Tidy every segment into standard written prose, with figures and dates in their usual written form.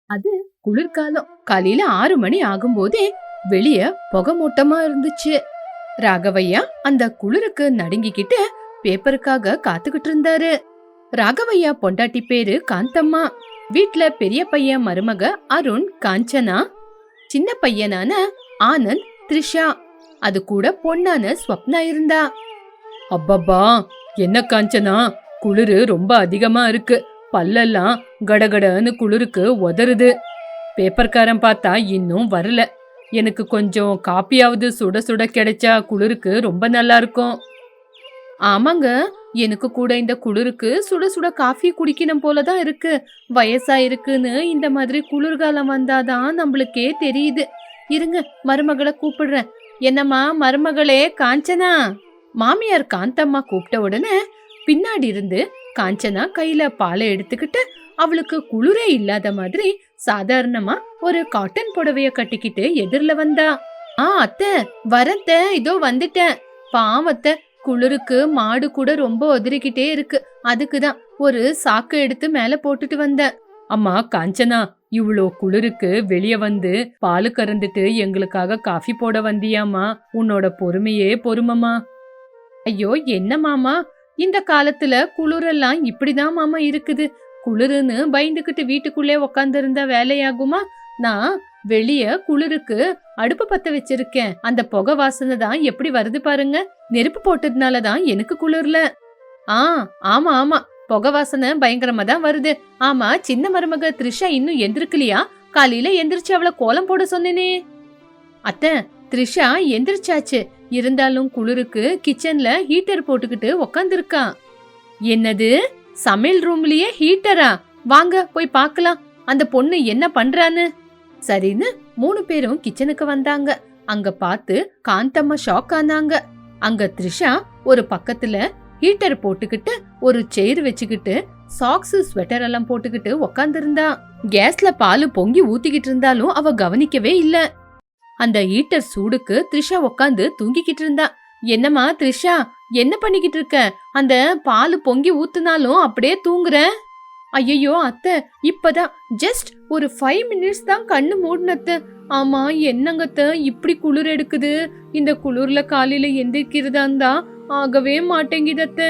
அது குளிர்காலம். காலையில 6 மணி ஆகும்போதே வெளிய புகை மூட்டமா இருந்துச்சு. ராகவையா அந்த குளிருக்கு நடுங்கிக்கிட்டு பேப்பருக்காக காத்துக்கிட்டு இருந்தாரு. ராகவையா பொண்டாட்டி பேரு காந்தம்மா. வீட்ல பெரிய பையன் மருமக அருண், காஞ்சனா, சின்ன பையனான ஆனந்த், த்ரிஷா, அது கூட பொண்ணான ஸ்வப்னா இருந்தா. அப்பப்பா, என்ன காஞ்சனா, குளிரு ரொம்ப அதிகமா இருக்கு. பல்லெல்லாம் கடகடன்னு குளிருக்கு உதறுது. பேப்பர்காரன் பார்த்தா இன்னும் வரல. எனக்கு கொஞ்சம் காப்பியாவது சுட சுட கிடைச்சா குளிருக்கு ரொம்ப நல்லா இருக்கும். ஆமாங்க, எனக்கு கூட இந்த குளிருக்கு சுட சுட காஃபி குடிக்கணும் போலதான் இருக்கு. வயசா இருக்குன்னு இந்த மாதிரி குளிர்காலம் வந்தாதான் நம்மளுக்கே தெரியுது. இருங்க, மருமகளை கூப்பிடுறேன். என்னம்மா மருமகளே காஞ்சனா. மாமியார் காந்தம்மா கூப்பிட்ட உடனே பின்னாடி இருந்து காஞ்சனா கையில பாலை எடுத்துக்கிட்டு அவளுக்கு குளிரே இல்லாத மாதிரி சாதாரணமா ஒரு காட்டன் புடவைய கட்டிக்கிட்டு எதிர்ல வந்தா. அத்தை வரத்த, இதோ வந்துட்டேன். பாவத்தை, குளிருக்கு மாடு கூட ரொம்ப உதறிக்கிட்டே இருக்கு. அதுக்குதான் ஒரு சாக்கு எடுத்து மேல போட்டுட்டு வந்தேன். அம்மா காஞ்சனா, இவ்வளோ குளிருக்கு வெளிய வந்து பாலு கறந்துட்டு எங்களுக்காக காஃபி போட வந்தியாமா? உன்னோட பொறுமையே பொறுமமா. ஐயோ என்ன மாமா, இந்த காலத்துல குளிரெல்லாம் இப்படிதான் மாமா இருக்குது. குளிருன்னு பயந்துகிட்டு வீட்டுக்குள்ளே உக்காந்து இருந்தா வேலையாகுமா? நான் வெளிய குளிருக்கு அடுப்பு பத்த வச்சிருக்கேன். அந்த புகை வாசனை தான் எப்படி வருது பாருங்க. நெருப்பு போட்டதுனாலதான் எனக்கு குளிர்ல. ஆமா ஆமா, புகை வாசனை பயங்கரமா தான் வருது. ஆமா, சின்ன மருமக த்ரிஷா இன்னும் எந்திருக்கலையா? காலையில எந்திரிச்சு அவளை கோலம் போட சொன்னேனே. அத்தை, த்ரிஷா எந்திரிச்சாச்சு. இருந்தாலும் குளிருக்கு கிச்சன்ல ஹீட்டர் போட்டுக்கிட்டு உக்காந்துருக்கா. என்னது, சமையல் ரூம்லயே ஹீட்டரா? வாங்க போய் பார்க்கலாம் அந்த பொண்ணு என்ன பண்றான்னு. சரின்னு 3 பேரும் கிச்சனுக்கு வந்தாங்க. அங்க பார்த்து காந்தம்மா ஷாக் ஆனாங்க. அங்க த்ரிஷா ஒரு பக்கத்துல ஹீட்டர் போட்டுக்கிட்டு ஒரு செயிர் வச்சுக்கிட்டு சாக்ஸ் ஸ்வெட்டர் எல்லாம் போட்டுக்கிட்டு உக்காந்துருந்தா. கேஸ்ல பாலு பொங்கி ஊத்திக்கிட்டு இருந்தாலும் அவ கவனிக்கவே இல்ல. அந்த ஹீட்டர் சூடுக்கு த்ரிஷா உக்காந்து தூங்கிக்கிட்டு இருந்தா. என்னம்மா த்ரிஷா, என்ன பண்ணிக்கிட்டு இருக்க? அந்த பாலு பொங்கி ஊத்துனாலும் அப்படியே தூங்குற. ஐயோ அத்தை, இப்பதான் ஜஸ்ட் ஒரு 5 மினிட்ஸ் தான் கண்ணு மூடினத்த. ஆமா என்னங்கத்த, இப்படி குளிர் எடுக்குது. இந்த குளிர்ல காலையில எந்திரிக்கிறதா இருந்தா ஆகவே மாட்டேங்குதத்த.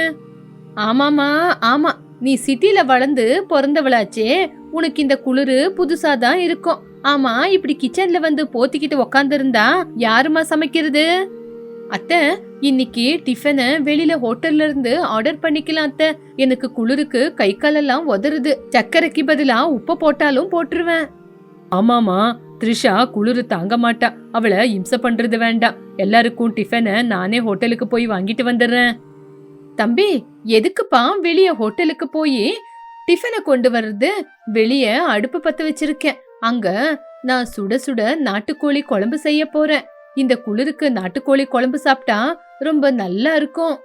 ஆமாமா ஆமா, நீ சிட்டில வளர்ந்து பிறந்தவளாச்சே, உனக்கு இந்த குளிரு புதுசாதான் இருக்கும். ஆமா, இப்படி கிச்சன்ல வந்து போத்திக்கிட்டு உக்காந்து இருந்தா யாருமா சமைக்கிறது? அத்தை, இன்னைக்கு டிஃபனை வெளியில ஹோட்டல்ல இருந்து ஆர்டர் பண்ணிக்கலாம் அத்தை. எனக்கு குளிருக்கு கை காலெல்லாம் உதறுது. சக்கரைக்கு பதிலா உப்பு போட்டாலும் போட்டுருவேன். ஆமாமா, த்ரிஷா குளிரு தாங்க மாட்டா. அவளை இம்சை பண்றது வேண்டாம். எல்லாருக்கும் டிஃபனை நானே ஹோட்டலுக்கு போய் வாங்கிட்டு வந்துடுறேன். தம்பி, எதுக்குப்பா வெளிய ஹோட்டலுக்கு போய் டிஃபனை கொண்டு வர்றது? வெளிய அடுப்பு பத்த வச்சிருக்கேன். அங்க நான் சுட சுட நாட்டுக்கோழி குழம்பு செய்ய போறேன். இந்த குளிருக்கு நாட்டுக்கோழி குழம்பு சாப்பிட்டா ரொம்ப நல்லா இருக்கும்.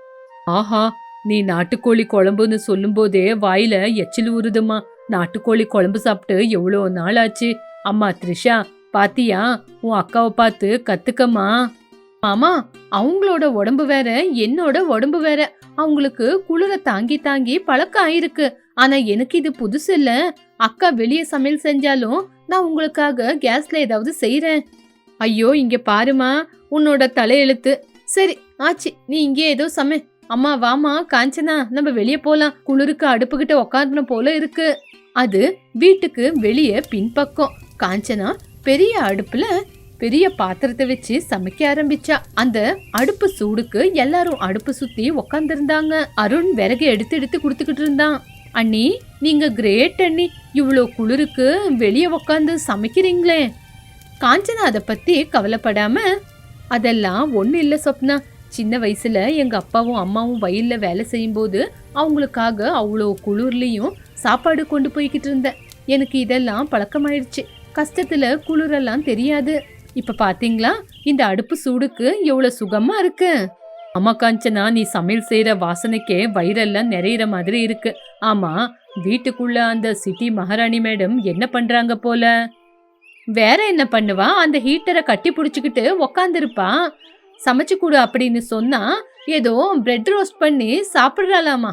ஆஹா, நீ நாட்டுக்கோழி குழம்புன்னு சொல்லும் போதே வாயில எச்சில் ஊறுதுமா. நாட்டுக்கோழி குழம்பு சாப்பிட்டு எவ்வளோ நாள் ஆச்சு. அம்மா த்ரிஷா, பாத்தியா, உன் அக்காவை பார்த்து கத்துக்கம்மா. ஆமா, அவங்களோட உடம்பு வேற, என்னோட உடம்பு வேற. அவங்களுக்கு குளிர தாங்கி தாங்கி பழக்கம் ஆயிருக்கு. ஆனா எனக்கு இது புதுசு இல்ல. அக்கா வெளியே சமையல் செஞ்சாலும் நான் உங்களுக்காக கேஸ்ல ஏதாவது செய்யறேன். ஐயோ இங்க பாருமா, உன்னோட தலையெழுத்து. சரி ஆச்சு, நீ இங்கே ஏதோ சமை. அம்மா வாமா காஞ்சனா, நம்ம வெளியே போலாம். குளிருக்கு அடுப்புகிட்ட உக்காந்துன போல இருக்கு. அது வீட்டுக்கு வெளியே பின்பக்கம். காஞ்சனா பெரிய அடுப்புல பெரிய பாத்திரத்தை வச்சு சமைக்க ஆரம்பிச்சா. அந்த அடுப்பு சூடுக்கு எல்லாரும் அடுப்பு சுத்தி உக்காந்துருந்தாங்க. அருண் விறகு எடுத்து எடுத்து குடுத்துக்கிட்டு இருந்தான். அண்ணி, நீங்க கிரேட் அண்ணி, இவ்வளோ குளிருக்கு வெளியே உக்காந்து சமைக்கிறீங்களே. காஞ்சனா அதை பத்தி கவலைப்படாம, அதெல்லாம் ஒண்ணு இல்ல சொப்னா. சின்ன வயசுல எங்க அப்பாவும் அம்மாவும் வயல்ல வேலை செய்யும் போது அவங்களுக்காக அவ்வளோ குளிர்லயும் சாப்பாடு கொண்டு போய்கிட்டு இருந்தேன். எனக்கு இதெல்லாம் பழக்கமாயிடுச்சு. கஷ்டத்துல குளிரெல்லாம் தெரியாது. இப்ப பாத்தீங்களா, இந்த அடுப்பு சூடுக்கு எவ்வளவு சுகமா இருக்கு. அம்மா காஞ்சனா, நீ சமையல் செய்யற வாசனைக்கே வயிறெல்லாம் நிறையிற மாதிரி இருக்கு. ஆமா, வீட்டுக்குள்ள அந்த சிட்டி மகாராணி மேடம் என்ன பண்றாங்க போல? வேற என்ன பண்ணுவா? அந்த ஹீட்டரை கட்டி புடிச்சுக்கிட்டு உக்காந்துருப்பா. சமைச்சு கொடு அப்படின்னு சொன்னா ஏதோ பிரெட் ரோஸ்ட் பண்ணி சாப்பிடுறாளாமா.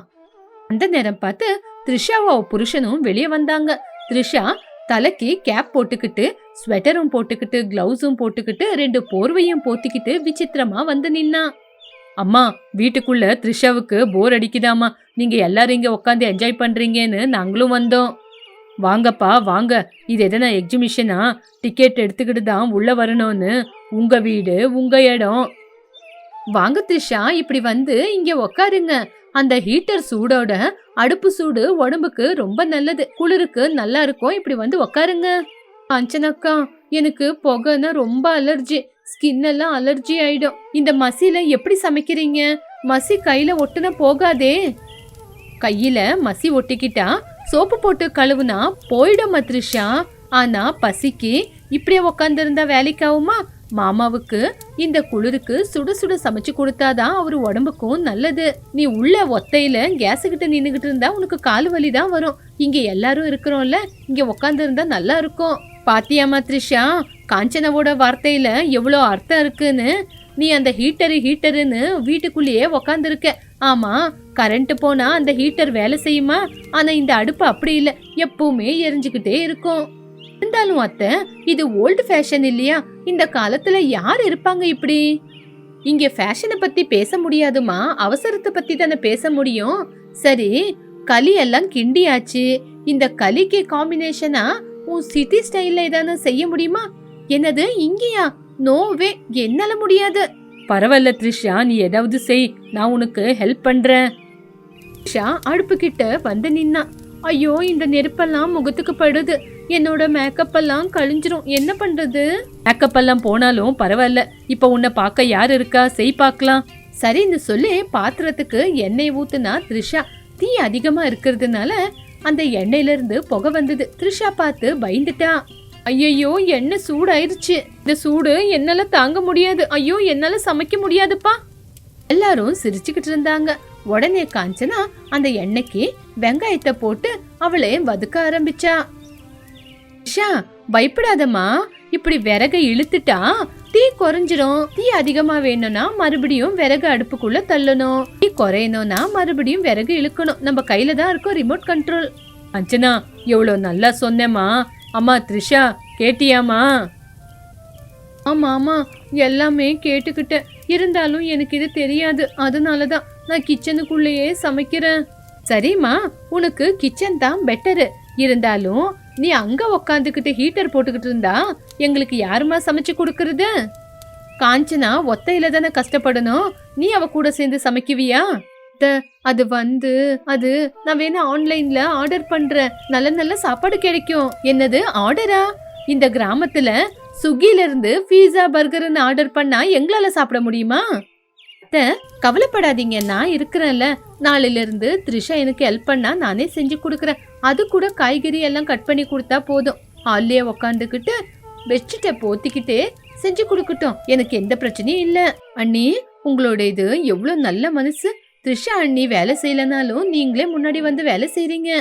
அந்த நேரம் பார்த்து த்ரிஷாவோ புருஷனும் வெளியே வந்தாங்க. த்ரிஷா தலைக்கு கேப் போட்டுக்கிட்டு ஸ்வெட்டரும் போட்டுக்கிட்டு கிளவுஸும் போட்டுக்கிட்டு 2 போர்வையும் போத்திக்கிட்டு விசித்திரமா வந்து நின்னா. அம்மா, வீட்டுக்குள்ள த்ரிஷாவுக்கு போர் அடிக்குதாமா, நீங்க எல்லாரும் இங்க உட்காந்து என்ஜாய் பண்றீங்கன்னு நாங்களும் வந்தோம். வாங்கப்பா வாங்க, இது எதனா எக்ஸிபிஷனா? டிக்கெட் எடுத்துக்கிட்டு தான் உள்ள வரணும்னு. உங்க வீடு உங்க இடம். வாங்க த்ரிஷா, இப்படி வந்து இங்க உக்காருங்க. அந்த ஹீட்டர் சூடோட அடுப்பு சூடு உடம்புக்கு ரொம்ப நல்லது, குளிருக்கு நல்லா இருக்கும். இப்படி வந்து உக்காருங்க. காஞ்சனக்கா, எனக்கு புகைன்னா ரொம்ப அலர்ஜி, ஸ்கின் எல்லாம் அலர்ஜி ஆயிடும். இந்த மசில எப்படி சமைக்கிறீங்க? மசி கையில ஒட்டுன போகாதே. கையில மசி ஒட்டிக்கிட்டா சோப்பு போட்டு கழுவுனா போயிடும் த்ரிஷா. ஆனா பசிக்கு இப்படியே உக்காந்துருந்தா வேலைக்காகுமா? மாமாவுக்கு இந்த குளிருக்கு சுட சுட சமைச்சு கொடுத்தாதான் அவரு உடம்புக்கும் நல்லது. நீ உள்ள ஒத்தையில கேஸ் கிட்ட நின்னுகிட்டு இருந்தா உனக்கு கால் வலி தான் வரும். இங்க எல்லாரும் இருக்கிறோம்ல, இங்க உக்காந்து இருந்தா நல்லா இருக்கும். பாத்தியாமா த்ரிஷா, காஞ்சனாவோட வார்த்தையில எவ்வளோ அர்த்தம் இருக்குன்னு. நீ அந்த ஹீட்டருன்னு வீட்டுக்குள்ளேயே உக்காந்து இருக்க. ஆமா, கரண்ட் போனா அந்த ஹீட்டர் வேலை செய்யுமா? ஆனா இந்த அடுப்பு அப்படி இல்ல, எப்பவுமே எரிஞ்சுக்கிட்டே இருக்கும். இருந்தாலும் அத்தை, இது ஓல்டு ஃபேஷன் இல்லையா? இந்த காலத்துல யார் இருப்பாங்க இப்படி? இங்க ஃபேஷனை பத்தி பேச முடியாதுமா, அவசரத்தை பத்தி தானே பேச முடியும். சரி, களி எல்லாம் கிண்டியாச்சு. இந்த களிக்கு காம்பினேஷனா உன் சிட்டி ஸ்டைல்ல ஏதானு செய்ய முடியுமா? என்னது இங்கயா? நோவே, என்னால முடியாது. பரவாயில்ல த்ரிஷா, நீ ஏதாவது செய், நான் உனக்கு ஹெல்ப் பண்றேன். த்ரிஷா அடுப்பு கிட்ட வந்து நின்னா. ஐயோ, இந்த நெருப்பெல்லாம் முகத்துக்கு படுது, என்னோட மேக்கப் எல்லாம் கழிஞ்சிரும், என்ன பண்றது? மேக்கப் எல்லாம் போனாலும் பரவாயில்ல, இப்ப உன்னை பார்க்க யாரு இருக்கா, செய் பார்க்கலாம். சரின்னு சொல்லி பாத்திரத்துக்கு எண்ணெய் ஊத்துனா த்ரிஷா. தீ அதிகமா இருக்கிறதுனால அந்த எண்ணெயில இருந்து புகை வந்தது. த்ரிஷா பார்த்து பயந்துட்டா. ஐயோ, எண்ணெய் சூடாயிருச்சு, இந்த சூடு என்னால தாங்க முடியாது. ஐயோ, என்னால சமைக்க முடியாதுப்பா. எல்லாரும் சிரிச்சுக்கிட்டு இருந்தாங்க. உடனே காஞ்சனா அந்த எண்ணெய்க்கு வெங்காயத்தை போட்டு அவளே வதக்க ஆரம்பிச்சா. ஷா, பயப்படாதம்மா, இப்படி விறகை இழுத்துட்டா தீ குறைஞ்சிரும். தீ அதிகமா வேணும்னா மறுபடியும் விறகு அடுப்புக்குள்ள தள்ளணும். தீ குறையணும்னா மறுபடியும் விறகு இழுக்கணும். நம்ம கையில தான் இருக்கும் ரிமோட் கண்ட்ரோல். காஞ்சனா, எவ்வளவு நல்லா சொன்னேம்மா. அம்மா த்ரிஷா, கேட்டியாமா? ஆமா ஆமா, எல்லாமே கேட்டுக்கிட்டேன். இருந்தாலும் எனக்கு இது தெரியாது, அதனாலதான் நான் கிச்சனுக்குள்ளேயே சமைக்கிறேன். சரிம்மா, உனக்கு கிச்சன் தான் பெட்டரு. இருந்தாலும் நீ அங்க உக்காந்துக்கிட்டு ஹீட்டர் போட்டுக்கிட்டு இருந்தா எங்களுக்கு யாருமா சமைச்சு கொடுக்கறது? காஞ்சனா ஒத்தையில தானே கஷ்டப்படணும், நீ அவ கூட சேர்ந்து சமைக்குவியா? அது அது நான் வேணா ஆன்லைன்ல ஆர்டர் பண்றேன், நல்ல நல்ல சாப்பாடு கிடைக்கும். என்னது ஆர்டரா? இந்த கிராமத்துல ஸ்விக்கில இருந்து பீஸா பர்கர்னு ஆர்டர் பண்ணா எங்களால சாப்பிட முடியுமா? கவலைப்படாதீங்க, நான் இருக்கிறேன்ல. நாளையில இருந்து த்ரிஷா எனக்கு ஹெல்ப் பண்ணா நானே செஞ்சு கொடுக்கறேன். அது கூட காய்கறி எல்லாம் கட் பண்ணி கொடுத்தா போதும். ஹாலிலே உக்காந்துக்கிட்டு பெட்ஷீட்டை போத்திக்கிட்டே செஞ்சு கொடுக்கட்டும், எனக்கு எந்த பிரச்சனையும் இல்ல. அண்ணி, உங்களோட இது எவ்வளவு நல்ல மனசு. த்ரிஷா அண்ணி வேலை செய்யலனாலும் நீங்களே முன்னாடி வந்து வேலை செய்றீங்க.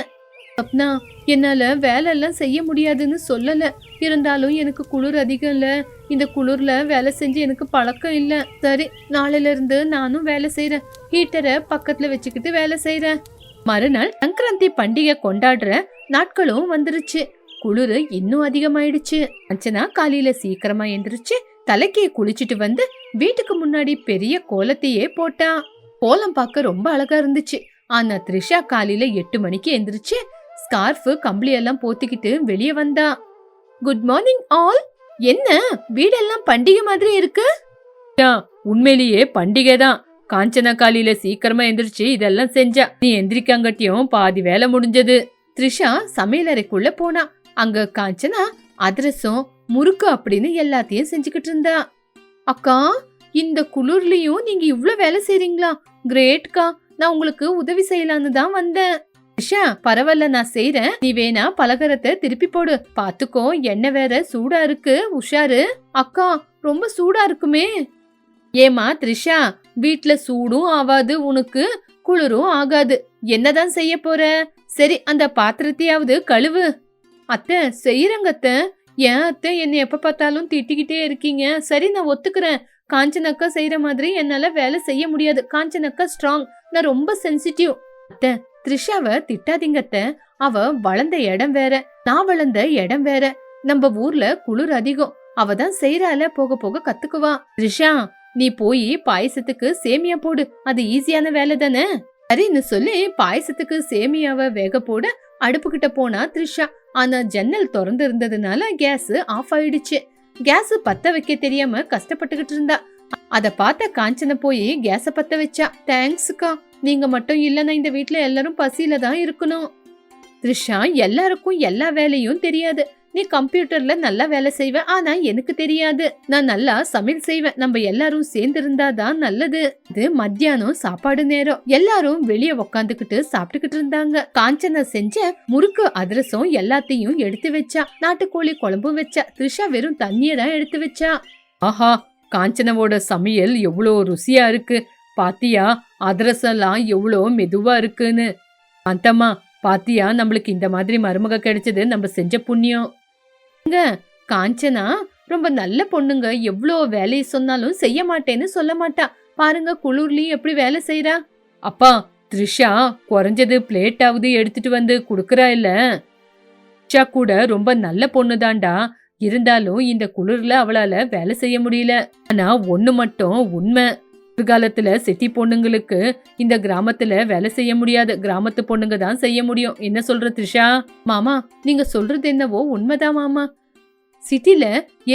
அப்பனா, என்னால வேலை எல்லாம் செய்ய முடியாதுன்னு சொல்லல. இருந்தாலும் எனக்கு குளிர் அதிகம் இல்ல, இந்த குளிர்ல வேலை செஞ்சு எனக்கு பழக்கம் இல்ல. சரி, நாளையில இருந்து நானும் வேலை செய்யறேன். ஹீட்டரை பக்கத்துல வச்சுக்கிட்டு வேலை செய்யறேன். மறுநாள் சங்கராந்தி பண்டிகை கொண்டாடுற நாட்களும் வந்துருச்சு. குளிர் இன்னும் அதிகமாயிடுச்சு. அஞ்சனா காலையில சீக்கிரமா எந்திரிச்சு தலைக்கு குளிச்சுட்டு வந்து வீட்டுக்கு முன்னாடி பெரிய கோலத்தையே போட்டா. கோலம் பார்க்க ரொம்ப அழகா இருந்துச்சு. ஆனா த்ரிஷா காலையில 8 மணிக்கு எந்திரிச்சு ஸ்கார்ஃப் கம்பளி எல்லாம் போத்திக்கிட்டு வெளியே வந்தா. Good morning all. என்ன வீடெல்லாம் பண்டிகை மாதிரி இருக்கு? உண்மையிலேயே பண்டிகை தான். காஞ்சனா காலையில சீக்கிரமா எந்திரிச்சு இதெல்லாம் செஞ்சா. நீ எந்திரிக்காங்கட்டியும் பாதி வேலை முடிஞ்சது. த்ரிஷா சமையலறைக்குள்ள போனா. அங்க காஞ்சனா அதிரசம் முறுக்கு அப்படின்னு எல்லாத்தையும் செஞ்சுக்கிட்டு இருந்தா. அக்கா, இந்த குளிர்லயும் நீங்க இவ்ளோ வேலை செய்றீங்களா? கிரேட்கா, நான் உங்களுக்கு உதவி செய்யலான்னு தான் வந்தேன். த்ரிஷா, பரவாயில்ல, நான் செய்றேன். நீ வேணா பலகாரத்தை திருப்பி போடு. பாத்துக்கோ, எண்ணெய் வேற சூடா இருக்கு, உஷாரு. அக்கா, ரொம்ப சூடா இருக்குமே. ஏமா த்ரிஷா, வீட்ல சூடும் ஆகாது, உனக்கு குளிரும் ஆகாது. என்னதான் செய்ய போற? சரி, அந்த பாத்திரத்தையாவது கழுவு. அத்தை, செய்யறங்க அத்தை. ஏன் அத்தை என்னை எப்ப பார்த்தாலும் திட்டிக்கிட்டே இருக்கீங்க? சரி, நான் ஒத்துக்கிறேன். காஞ்சனக்கா செய்யற மாதிரி என்னால வேலை செய்ய முடியாது. காஞ்சனக்கா ஸ்ட்ராங், நான் ரொம்ப சென்சிட்டிவ். அத்தை, த்ரிஷாவை திட்டாதீங்க அத்தை. அவ வளர்ந்த இடம் வேற, நான் வளர்ந்த இடம் வேற. நம்ம ஊர்ல குளிர் அதிகம். அவதான் செய்யறால, போக போக கத்துக்குவா. த்ரிஷா, நீ போய் பாயசத்துக்கு சேமியா போடு, அது ஈஸியான வேலை தானே. சரின்னு சொல்லி பாயசத்துக்கு சேமியாவை வேக போட அடுப்பு கிட்ட போனா த்ரிஷா. ஆனா ஜன்னல் திறந்து இருந்ததுனால கேஸ் ஆஃப் ஆயிடுச்சு. கேஸ் பத்த வைக்க தெரியாம கஷ்டப்பட்டுக்கிட்டு இருந்தா. அத பார்த்த காஞ்சன போய் கேஸ பத்த வச்சா. தேங்க்ஸ்க்கா, நீங்க மட்டும் இல்லன்னா இந்த வீட்ல எல்லாரும் பசியில தான் இருக்கணும். த்ரிஷா, எல்லாருக்கும் எல்லா வேலையும் தெரியாது. நீ கம்ப்யூட்டர்ல நல்லா வேலை செய்வ, ஆனா எனக்கு தெரியாது. நான் நல்லா சமையல் செய்வேன். நம்ம எல்லாரும் சேர்ந்து இருந்தாதான் நல்லது. இது மத்தியானம் சாப்பாடு நேரம். எல்லாரும் வெளியே உக்காந்துக்கிட்டு சாப்பிட்டுக்கிட்டு இருந்தாங்க. காஞ்சனா செஞ்ச முறுக்கு அதிரசம் எல்லாத்தையும் எடுத்து வச்சா. நாட்டுக்கோழி குழம்பும் வச்சா. த்ரிஷா வெறும் தண்ணியை தான் எடுத்து வச்சா. ஆஹா, காஞ்சனாவோட சமையல் எவ்வளோ ருசியா இருக்கு பாத்தியா? அதிரசம்லாம் எவ்வளோ மெதுவா இருக்குன்னு. அந்தம்மா பாத்தியா, நம்மளுக்கு இந்த மாதிரி மருமக கிடைச்சது நம்ம செஞ்ச புண்ணியம். காஞ்சனா ரொம்ப நல்ல பொண்ணுங்க. எவ்வளோ வேலையை சொன்னாலும் செய்ய மாட்டேன்னு சொல்ல மாட்டா. பாருங்க, குளிர்லயும் எப்படி வேலை செய்யறா. அப்பா, த்ரிஷா குறைஞ்சது பிளேட்டாவது எடுத்துட்டு வந்து குடுக்கறா இல்ல? த்ரிஷா கூட ரொம்ப நல்ல பொண்ணுதான்டா. இருந்தாலும் இந்த குளிர்ல அவளால வேலை செய்ய முடியல. ஆனா ஒண்ணு மட்டும் உண்மை, எதிர்காலத்துல சிட்டி பொண்ணுங்களுக்கு இந்த கிராமத்துல வேலை செய்ய முடியாது. கிராமத்து பொண்ணுங்க தான் செய்ய முடியும். என்ன சொல்ற த்ரிஷா? மாமா, நீங்க சொல்றது என்னவோ உண்மைதான் மாமா. சிட்டில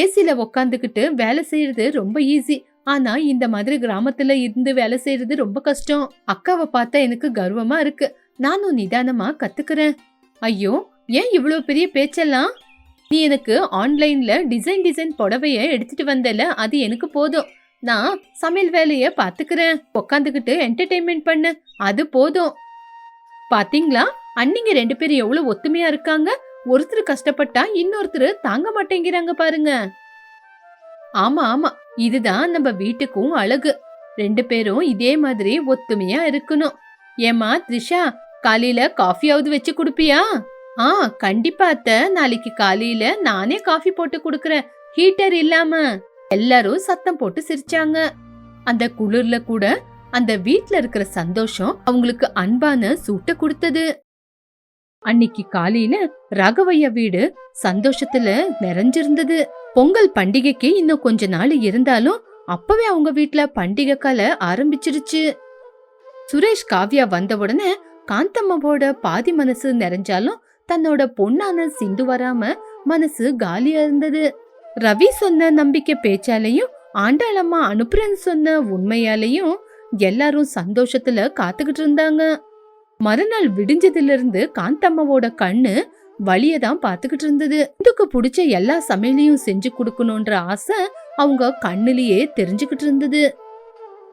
ஏசில உக்காந்துக்கிட்டு வேலை செய்யறது ரொம்ப ஈஸி. ஆனா இந்த மாதிரி கிராமத்துல இருந்து வேலை செய்யறது ரொம்ப கஷ்டம். அக்காவை பார்த்தா எனக்கு கர்வமா இருக்கு. நானும் நிதானமா கத்துக்கிறேன். ஐயோ, ஏன் இவ்வளவு பெரிய பேச்செல்லாம்? நீ எனக்கு ஆன்லைன்ல டிசைன் புடவைய எடுத்துட்டு வந்தல, அது எனக்கு போதும். நான் சமையல் வேலைய பாத்துக்கிறேன். உக்காந்துக்கிட்டு என்டர்டெயின்மெண்ட் பண்ண, அது போதும். பாத்தீங்களா, அன்னிங்க 2 பேரும் எவ்வளவு ஒத்துமையா இருக்காங்க. ஒருத்தர் கஷ்டப்பட்டா இன்னொருத்தர் தாங்க மாட்டேங்கிறாங்க பாருங்க. ஆமா ஆமா, இதுதான் நம்ம வீட்டுக்கும் அழகு. 2 பேரும் இதே மாதிரி ஒத்துமையா இருக்கணும். ஏமா த்ரிஷா, காலையில காஃபியாவது வச்சு குடுப்பியா? கண்டிப்பா அத்தை, நாளைக்கு காலையில நானே காஃபி போட்டு குடுக்கறேன், ஹீட்டர் இல்லாம. எல்லாரும் சத்தம் போட்டு சிரிச்சாங்க. அந்த குளிர்ல கூட அந்த வீட்ல இருக்கிற சந்தோஷம் அவங்களுக்கு அன்பான சூட்ட கொடுத்தது. அன்னைக்கு காலையில ராகவையா வீடு சந்தோஷத்துல நிறைஞ்சிருந்தது. பொங்கல் பண்டிகைக்கு இன்னும் கொஞ்ச நாள் இருந்தாலும் அப்பவே அவங்க வீட்ல பண்டிகை கால ஆரம்பிச்சிருச்சு. சுரேஷ் காவ்யா வந்த உடனே காந்தம்மாவோட பாதி மனசு நிறைஞ்சாலும் தன்னோட பொண்ணான சிந்து வராம மனசு காலியா இருந்தது. ரவி சொன்ன நம்பிக்கை பேச்சாலையும் ஆண்டாளம்மா அனுப்புறேன்னு சொன்ன உண்மையாலையும் எல்லாரும் சந்தோஷத்துல காத்துக்கிட்டு இருந்தாங்க. மறுநாள் விடிஞ்சதுல இருந்து காந்தம்மாவோட கண்ணு வலியதான் பாத்துக்கிட்டு இருந்தது. இதுக்கு பிடிச்ச எல்லா சமையலையும் செஞ்சு கொடுக்கணும்ன்ற ஆசை அவங்க கண்ணுலயே தெரிஞ்சுக்கிட்டு இருந்தது.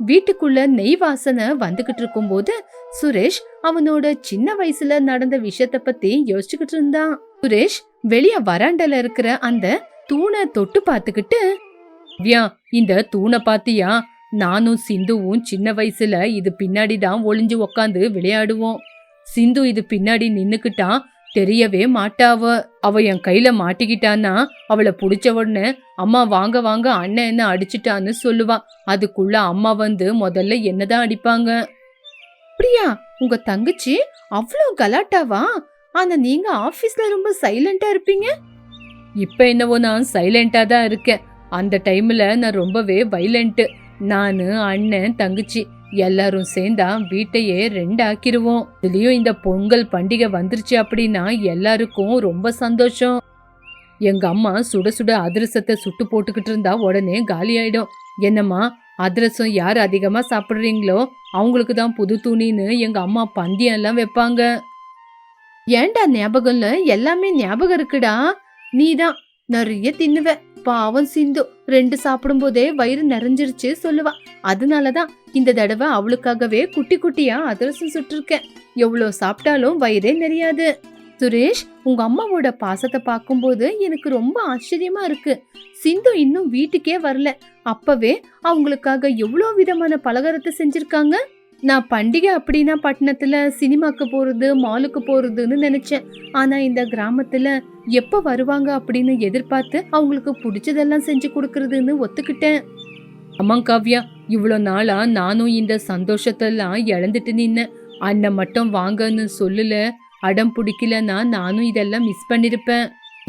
வீட்டுக்குள்ள நெய் வாசனை வந்துகிட்டு இருக்கும் போது சுரேஷ் அவனோட சின்ன வயசுல நடந்த விஷயத்த பத்தி யோசிச்சுக்கிட்டு இருந்தான். சுரேஷ் வெளிய வராண்டல இருக்கிற அந்த தூணை தொட்டு பாத்துக்கிட்டு, இந்த தூணை பாத்தியா? நானும் சிந்துவும் சின்ன வயசுல இது பின்னாடிதான் ஒளிஞ்சு உக்காந்து விளையாடுவோம். சிந்து இது பின்னாடி நின்னுக்கிட்டா தெரியவே மாட்டாவ. அவ என் கையில மாட்டிக்கிட்டான்னா அவளை புடிச்ச உடனே அம்மா வாங்க வாங்க அண்ணன் என்ன அடிச்சுட்டான்னு சொல்லுவா. அதுக்குள்ள அம்மா வந்து முதல்ல என்னதான் அடிப்பாங்க. அப்படியா, உங்க தங்கச்சி அவ்வளோ கலாட்டாவா? ஆனா நீங்க ஆபீஸ்ல ரொம்ப சைலண்டா இருப்பீங்க. இப்ப என்னவோ நான் சைலண்டா தான் இருக்கேன். அந்த டைம்ல நான் ரொம்பவே வைலண்ட். நானு, அண்ணன், தங்கச்சி எல்லாரும் சேர்ந்தா வீட்டையே 2 ஆக்கிருவோம். இதுலயும் இந்த பொங்கல் பண்டிகை வந்துருச்சு அப்படின்னா எல்லாருக்கும் ரொம்ப சந்தோஷம். எங்க அம்மா சுட சுட அதிரசத்தை சுட்டு போட்டுக்கிட்டு இருந்தா உடனே காலி ஆயிடும். என்னம்மா, அதிரசம் யார் அதிகமா சாப்பிடுறீங்களோ அவங்களுக்கு தான் புது துணின்னு எங்க அம்மா பந்தியம் எல்லாம் வைப்பாங்க. ஏண்டா ஞாபகம்ல? எல்லாமே ஞாபகம் இருக்குடா. நீதான் நிறைய தின்னுவ. பாவம் சிந்து 2 சாப்பிடும் போதே வயிறு நிறைஞ்சிருச்சு சொல்லுவா. அதனாலதான் இந்த தடவை அவளுக்காகவே குட்டி குட்டியா அதிரசம் சுட்டிருக்கேன். எவ்வளவு சாப்பிட்டாலும் வயிறே நிறையாது. சுரேஷ், உங்க அம்மாவோட பாசத்தை பார்க்கும்போது எனக்கு ரொம்ப ஆச்சரியமா இருக்கு. சிந்து இன்னும் வீட்டுக்கே வரல, அப்பவே அவங்களுக்காக எவ்வளவு விதமான பலகாரத்தை செஞ்சிருக்காங்க. நான் பண்டிகை அப்படின்னா பட்டணத்துல சினிமாக்கு போறது, மாலுக்கு போறதுன்னு நினைச்சேன். ஆனா இந்த கிராமத்துல எப்ப வருவாங்க அப்படின்னு எதிர்பார்த்து அவங்களுக்கு பிடிச்சதெல்லாம் செஞ்சு கொடுக்கறதுன்னு ஒத்துக்கிட்டேன். ஆமா காவ்யா, இவ்வளவு நாளா நானும் இந்த சந்தோஷத்தெல்லாம் இழந்துட்டு நின்ன. அண்ணன் மட்டும் வாங்கன்னு சொல்லல, அடம் பிடிக்கலன்னா நானும் இதெல்லாம் மிஸ் பண்ணிருப்பேன்.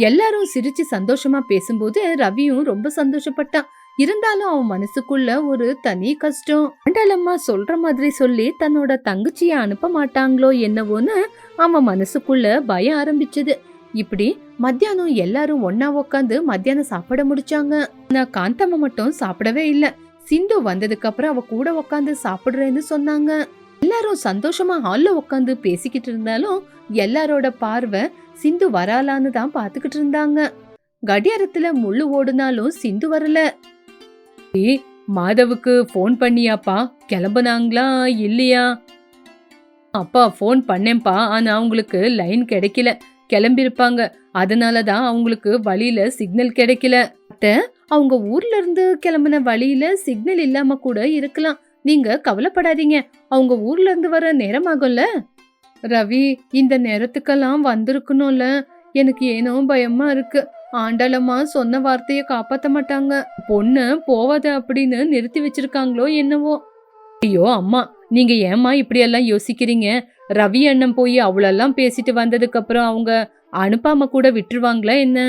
எல்லாரும் சிரிச்சு சந்தோஷமா பேசும்போது ரவியும் ரொம்ப சந்தோஷப்பட்டான். இருந்தாலும் அவன் மனசுக்குள்ள ஒரு தனி கஷ்டம். ஆண்டாளம்மா சொல்ற மாதிரி சொல்லி தன்னோட தங்கச்சிய அனுப்ப மாட்டாங்களோ என்னவோன்னு அவன் மனசுக்குள்ள பயம் ஆரம்பிச்சது. இப்படி மத்தியானம் எல்லாரும் ஒன்னா உக்காந்து மத்தியானம் சாப்பிட முடிச்சாங்க. நான் காந்தம்மா மட்டும் சாப்பிடவே இல்ல. சிந்து வந்ததுக்கு அப்புறம் அவ கூட உக்காந்து சாப்பிடுறேன்னு சொன்னாங்க. எல்லாரும் சந்தோஷமா ஹால்ல உக்காந்து பேசிக்கிட்டு இருந்தாலும் எல்லாரோட பார்வை சிந்து வராலான்னு தான் பாத்துக்கிட்டு இருந்தாங்க. கடியாரத்துல முள்ளு ஓடுனாலும் சிந்து வரல. மாதவுக்கு போன் பண்ணியாப்பா? கிளம்புனாங்களா இல்லையா? அப்பா போன் பண்ணேன்பா, ஆனா அவங்களுக்கு லைன் கிடைக்கல. கிளம்பிருப்பாங்க, அதனாலதான் அவங்களுக்கு வழியில சிக்னல் கிடைக்கல. அவங்க ஊர்ல இருந்து கிளம்பின வழியில சிக்னல் இல்லாம கூட இருக்கலாம். நீங்க கவலைப்படாதீங்க, அவங்க ஊர்ல இருந்து வர நேரம் ஆகும்ல. ரவி இந்த நேரத்துக்கெல்லாம் வந்திருக்கணும்ல. எனக்கு ஏனோ பயமா இருக்கு. ஆண்டாளம்மா சொன்ன வார்த்தைய காப்பாத்த மாட்டாங்க. பொண்ணு போவாத அப்படின்னு நிறுத்தி வச்சிருக்காங்களோ என்னவோ. ஐயோ அம்மா, நீங்க ஏமா இப்படி எல்லாம் யோசிக்கிறீங்க? ரவி அண்ணன் போய் அவ்வளெல்லாம் பேசிட்டு வந்ததுக்கு அப்புறம் அவங்க அனுப்பாம கூட விட்டுருவாங்களா என்ன?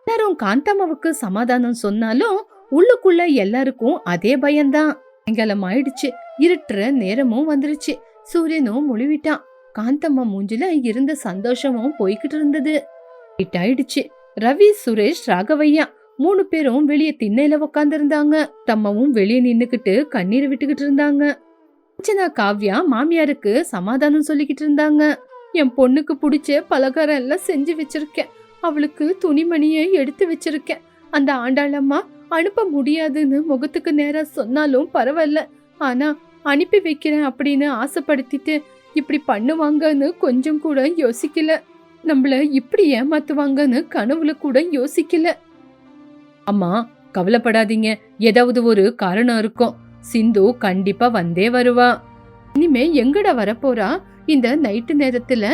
எல்லாரும் காந்தம்மாவுக்கு சமாதானம் சொன்னாலும் உள்ளுக்குள்ள எல்லாருக்கும் அதே பயம்தான். சாயங்காலம் ஆயிடுச்சு. இருட்டுற நேரமும் வந்துருச்சு. சூரியனும் முழுவிட்டான். காந்தம்மா மூஞ்சில இருந்த சந்தோஷமும் போய்கிட்டு இருந்தது. ஆயிடுச்சு. ரவி, சுரேஷ், ராகவையா 3 பேரும் வெளியே திண்ணையில உக்காந்து இருந்தாங்க. தம்மாவும் வெளியே நின்னுக்கிட்டு கண்ணீரை விட்டுக்கிட்டு இருந்தாங்க. அர்ச்சனா, காவ்யா மாமியாருக்கு சமாதானம் சொல்லிக்கிட்டு இருந்தாங்க. என் பொண்ணுக்கு பிடிச்ச பலகாரம் எல்லாம் செஞ்சு வச்சிருக்கேன். அவளுக்கு துணிமணியை எடுத்து வச்சிருக்கேன். அந்த ஆண்டாளம்மா அனுப்ப முடியாதுன்னு முகத்துக்கு நேரா சொன்னாலும் பரவாயில்ல, ஆனா அனுப்பி வைக்கிறேன் அப்படின்னு ஆசைப்படுத்திட்டு இப்படி பண்ணுவாங்கன்னு கொஞ்சம் கூட யோசிக்கல. நம்மள இப்படி ஏமாத்துவாங்கன்னு கனவுல கூட யோசிக்கல. அம்மா கவலைப்படாதீங்க, ஏதாவது ஒரு காரணம் இருக்கும். சிந்து கண்டிப்பா வந்தே வருவா. இனிமே எங்கடா வரப்போறா? இந்த நைட்டு நேரத்துல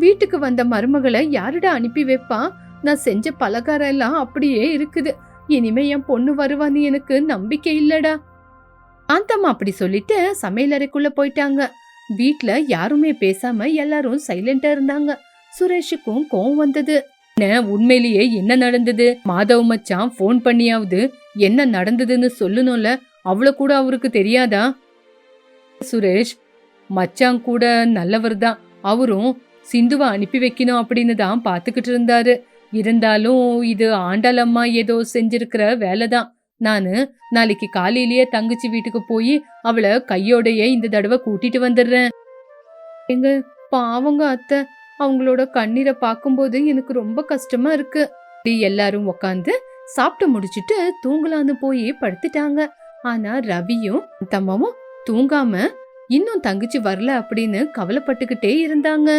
வீட்டுக்கு வந்த மருமகளை யாருடா அனுப்பி வைப்பா? நான் செஞ்ச பலகாரம் எல்லாம் அப்படியே இருக்குது. இனிமே என் பொண்ணு வருவான்னு எனக்கு நம்பிக்கை இல்லடா. காந்தம்மா அப்படி சொல்லிட்டு சமையலறைக்குள்ள போயிட்டாங்க. வீட்ல யாருமே பேசாம எல்லாரும் சைலண்டா இருந்தாங்க. சுரேஷுக்கும் கோவம் வந்தது. உண்மையிலேயே என்ன நடந்தது? மாதவ மச்சான் போன் பண்ணியாவது என்ன நடந்ததுன்னு சொல்லணும்ல, அவ்வளவு கூட அவருக்கு தெரியாதா? சுரேஷ் மச்சான் கூட நல்லவர் தான். அவரும் சிந்துவை அனுப்பி வைக்கணும் அப்படின்னு தான் பாத்துக்கிட்டு இருந்தாரு. இருந்தாலும் இது ஆண்டாளம்மா ஏதோ செஞ்சிருக்கிற வேலைதான். நானு நாளைக்கு காலையிலேயே தங்கச்சி வீட்டுக்கு போய் அவளை கையோடைய இந்த தடவை கூட்டிட்டு வந்துடுறேன். எங்க பாவங்க அத்தை, அவங்களோட கண்ணீரை பார்க்கும்போது எனக்கு ரொம்ப கஷ்டமா இருக்கு. எல்லாரும் உக்காந்து சாப்பிட்டு முடிச்சிட்டு தூங்கலான்னு போய் படுத்துட்டாங்க. ஆனா ரவியும் தம்மாவும் தூங்காம இன்னும் தங்கச்சி வரல அப்படின்னு கவலைப்பட்டுக்கிட்டே இருந்தாங்க.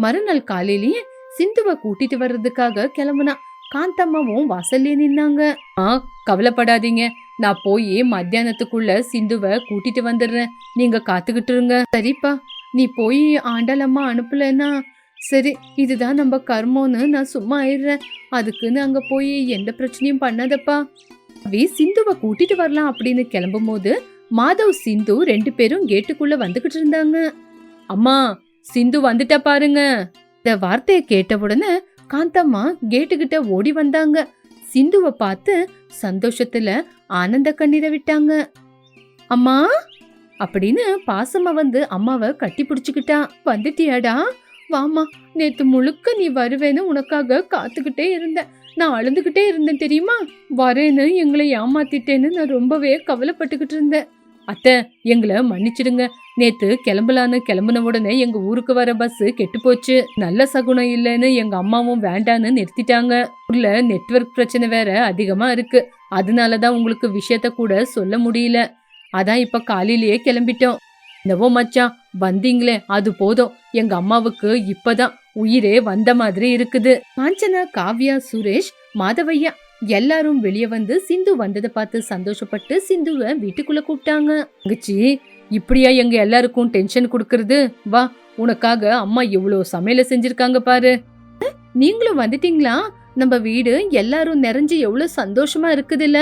மறுநாள் காலையிலேயே சிந்துவை கூட்டிட்டு வர்றதுக்காக கிளம்புனா. காந்தம்மாவும் வாசல்லே நின்னாங்க. கவலைப்படாதீங்க, நான் போய் மத்தியானத்துக்குள்ள சிந்துவை கூட்டிட்டு வந்துடுறேன், நீங்க காத்துக்கிட்டு இருங்க. சரிப்பா, நீ போய் ஆண்டாளம்மா அனுப்பலன்னா சரி, இதுதான் நம்ம கர்மம்னு நான் சும்மா ஆயிடுறேன். அதுக்குன்னு அங்க போய் எந்த பிரச்சனையும் பண்ணாதப்பா. சிந்துவை கூட்டிட்டு வரலாம் அப்படின்னு கிளம்பும் போது மாதவ், சிந்து 2 பேரும் கேட்டுக்குள்ள வந்துகிட்டு இருந்தாங்க. அம்மா, சிந்து வந்துட்டா பாருங்க. இந்த வார்த்தையை கேட்ட உடனே காந்தம்மா கேட்டுக்கிட்ட ஓடி வந்தாங்க. சிந்துவை பார்த்து சந்தோஷத்துல ஆனந்த கண்ணீரை விட்டாங்க. அம்மா அப்படின்னு பாசமா வந்து அம்மாவை கட்டி பிடிச்சுக்கிட்டா. வந்துட்டியாடா, வாமா. நேத்து முழுக்க நீ வருவேன்னு உனக்காக காத்துக்கிட்டே இருந்தேன். நான் அழுதுகிட்டே இருந்தேன் தெரியுமா? வரேன்னு எங்களை ஏமாத்திட்டேன்னு நான் ரொம்பவே கவலைப்பட்டுக்கிட்டு இருந்தேன். அத்தை, எங்களை மன்னிச்சிடுங்க. நேத்து கிளம்புன உடனே எங்க ஊருக்கு வர பஸ் கெட்டு போச்சு. நல்ல சகுனம் இல்லைன்னு எங்க அம்மாவும் வேண்டான்னு நிறுத்திட்டாங்க. ஊர்ல நெட்வொர்க் பிரச்சனை வேற அதிகமா இருக்கு. அதனாலதான் உங்களுக்கு விஷயத்த கூட சொல்ல முடியல. அதான் இப்ப காலையிலேயே கிளம்பிட்டோம். என்னவோ மச்சான், வந்தீங்களே அது போதும். எங்க அம்மாவுக்கு இப்பதான் உயிரே வந்த மாதிரி இருக்குது. காஞ்சனா, காவ்யா, சுரேஷ், மாதவையா எல்லாரும் வெளியே வந்து சிந்து வந்ததை பார்த்து சந்தோஷப்பட்டு சிந்துவை வீட்டுக்குள்ள கூப்பிட்டாங்க. தங்கச்சி, இப்படியா எங்க எல்லாருக்கும் டென்ஷன் கொடுக்கறது? வா, உனக்காக அம்மா எவ்வளவு சமையல செஞ்சிருக்காங்க பாரு. நீங்களும் வந்துட்டீங்களா? நம்ம வீடு எல்லாரும் நிறைஞ்சு எவ்வளவு சந்தோஷமா இருக்குதுல்ல.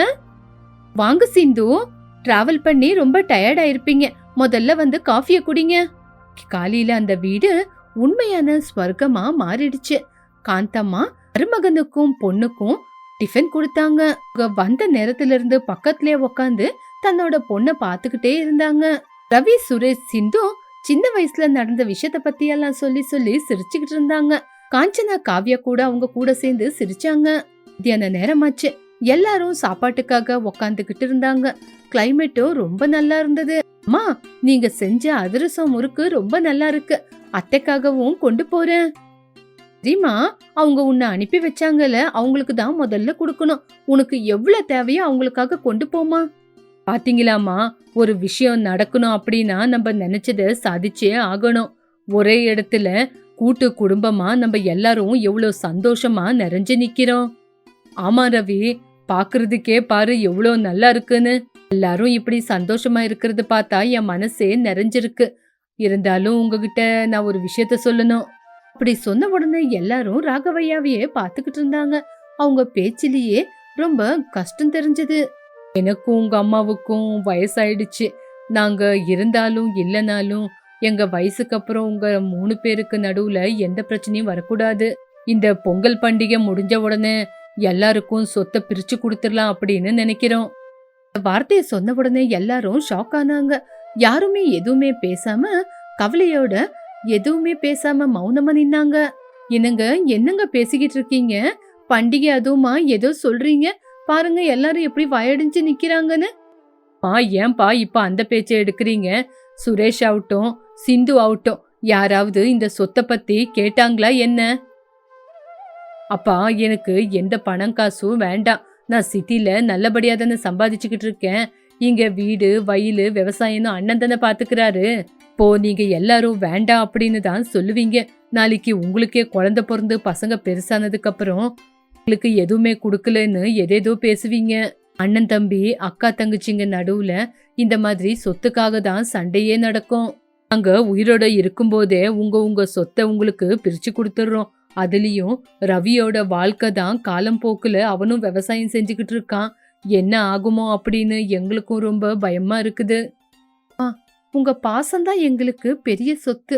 வாங்க சிந்து, டிராவல் பண்ணி ரொம்ப டயர்ட் ஆயிருப்பீங்க. முதல்ல வந்து காஃபிய குடிங்க. காலையில அந்த வீடு உண்மையான ஸ்வர்க்கமா மாறிடுச்சு. காந்தம்மா மருமகனுக்கும் பொண்ணுக்கும் டிஃபன் கொடுத்தாங்க. அவங்க வந்த நேரத்துல இருந்து பக்கத்திலே உக்காந்து தன்னோட பொண்ண பாத்துக்கிட்டே இருந்தாங்க. ரவி, சுரேஷ், சிந்து சின்ன வயசுல நடந்த விஷயத்த பத்தி எல்லாம் சொல்லி சொல்லி சிரிச்சுக்கிட்டு இருந்தாங்க. காஞ்சனா, காவ்யா கூட அவங்க கூட சேர்ந்து சிரிச்சாங்க. மத்தியான நேரமாச்சு. எல்லாரும் சாப்பாட்டுக்காக உக்காந்துகிட்டு இருந்தாங்க. கிளைமேட்டும் ரொம்ப நல்லா இருந்தது. அம்மா, நீங்க செஞ்ச அதிரசம் முறுக்கு ரொம்ப நல்லா இருக்கு. அத்தைக்காகவும் கொண்டு போறேன். சரிமா, அவங்க உன்னை அனுப்பி வச்சாங்கல்ல, அவங்களுக்கு தான் முதல்ல கொடுக்கணும். உனக்கு எவ்வளவு தேவையோ அவங்களுக்காக கொண்டு போமா. பாத்தீங்களாமா, ஒரு விஷயம் நடக்கணும் அப்படின்னா நம்ம நினைச்சத சாதிச்சே ஆகணும். ஒரே இடத்துல கூட்டு குடும்பமா நம்ம எல்லாரும் எவ்வளவு சந்தோஷமா நிறைஞ்சு நிக்கிறோம். ஆமா ரவி, பாக்குறதுக்கே பாரு எவ்வளவு நல்லா இருக்குன்னு. எல்லாரும் இப்படி சந்தோஷமா இருக்கிறது பார்த்தா என் மனசே நிறைஞ்சிருக்கு. இருந்தாலும் உங்ககிட்ட நான் ஒரு விஷயத்த சொல்லணும். அப்படி சொன்ன உடனே எல்லாரும் ராகவையாவையே பாத்துக்கிட்டு இருந்தாங்க. அவங்க பேச்சிலேயே ரொம்ப கஷ்டம் தெரிஞ்சது. எனக்கும் உங்க அம்மாவுக்கும் வயசாயிடுச்சு. நாங்க இருந்தாலும் இல்லனாலும் எங்க வயசுக்கு அப்புறம் உங்க 3 பேருக்கு நடுவுல எந்த பிரச்சனையும் வரக்கூடாது. இந்த பொங்கல் பண்டிகை முடிஞ்ச உடனே எல்லாருக்கும் சொத்தை பிரிச்சு கொடுத்துடலாம் அப்படின்னு நினைக்கிறோம். வார்த்தையை சொன்ன உடனே எல்லாரும் ஷாக் ஆனாங்க. யாருமே எதுவுமே பேசாம, கவலையோட எதுவுமே பேசாம மௌனமா நின்னாங்க. என்னங்க பேசிக்கிட்டு இருக்கீங்க? பண்டிகை அதுவுமா ஏதோ சொல்றீங்க? பாருங்க எல்லாரும் எப்படி வயடிஞ்சு நிக்கிறாங்கன்னு. ஏன்பா இப்ப அந்த பேச்சை எடுக்கிறீங்க? சுரேஷ் ஆகட்டும், சிந்து ஆகட்டும், யாராவது இந்த சொத்தை பத்தி கேட்டாங்களா என்ன? அப்பா, எனக்கு எந்த பணம் காசும் வேண்டாம். நான் சிட்டில நல்லபடியா தானே சம்பாதிச்சுக்கிட்டு இருக்கேன். இங்க வீடு, வயலு, விவசாயம் அண்ணன் தானே பாத்துக்கிறாரு. இப்போ நீங்க எல்லாரும் வேண்டாம் அப்படின்னு தான் சொல்லுவீங்க. நாளைக்கு உங்களுக்கே குழந்தை பிறந்து பசங்க பெருசானதுக்கு அப்புறம் உங்களுக்கு எதுவுமே குடுக்கலன்னு எதேதோ பேசுவீங்க. அண்ணன் தம்பி, அக்கா தங்கச்சிங்க நடுவுல இந்த மாதிரி சொத்துக்காக தான் சண்டையே நடக்கும். நாங்க உயிரோட இருக்கும்போதே உங்க சொத்தை உங்களுக்கு பிரிச்சு கொடுத்துடுறோம். அதுலயும் ரவியோட வாழ்க்கை தான் காலம் போக்குல அவனும் விவசாயம் செஞ்சுக்கிட்டு இருக்கான். என்ன ஆகுமோ அப்படின்னு எங்களுக்கும் ரொம்ப பயமா இருக்குது. உங்க பாசம்தான் எங்களுக்கு பெரிய சொத்து.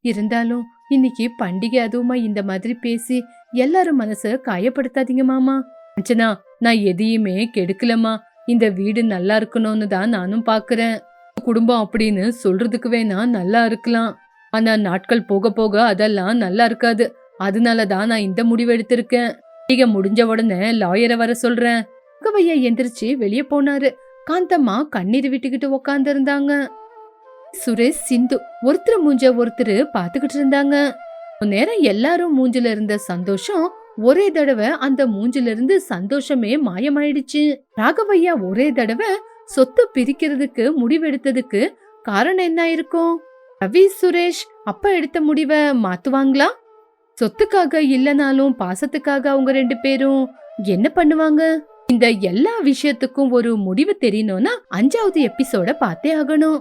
இருந்தாலும் இன்னைக்கு பண்டிகை அதுவுமா இந்த மாதிரி பேசி எல்லாரும் மனச காயப்படுத்தாதீங்க மாமா. அஞ்சனா, நான் எதையுமே கெடுக்கலமா. இந்த வீடு நல்லா இருக்கணும்னு தான் நானும் பாக்குறேன். குடும்பம் அப்படின்னு சொல்றதுக்கு வேணா நல்லா இருக்கலாம். ஆனா நாட்கள் போக போக அதெல்லாம் நல்லா இருக்காது. அதனாலதான் நான் இந்த முடிவு எடுத்திருக்கேன். பண்டிகை முடிஞ்ச உடனே லாயரை வர சொல்றேன். ராகவையா எந்திரிச்சு வெளியே போனாரு. காந்தம்மா கண்ணீர் விட்டுக்கிட்டு உக்காந்து இருந்தாங்க. சுரேஷ், சிந்து ஒருத்தர் மூஞ்ச ஒருத்தர் பாத்துக்கிட்டு இருந்தாங்க. நேரம் எல்லாரும் மூஞ்சில இருந்த சந்தோஷம் ஒரே தடவை அந்த மூஞ்சில இருந்து சந்தோஷமே மாயமாயிடுச்சு. ராகவையா ஒரே தடவை சொத்து பிரிக்கிறதுக்கு முடிவெடுத்ததுக்கு காரணம் என்ன இருக்கும்? ரவி, சுரேஷ் அப்ப எடுத்த முடிவை மாத்துவாங்களா? சொத்துக்காக இல்லனாலும் பாசத்துக்காக அவங்க 2 பேரும் என்ன பண்ணுவாங்க? இந்த எல்லா விஷயத்துக்கும் ஒரு முடிவு தெரியணும்னா 5வது எபிசோட பார்த்தே ஆகணும்.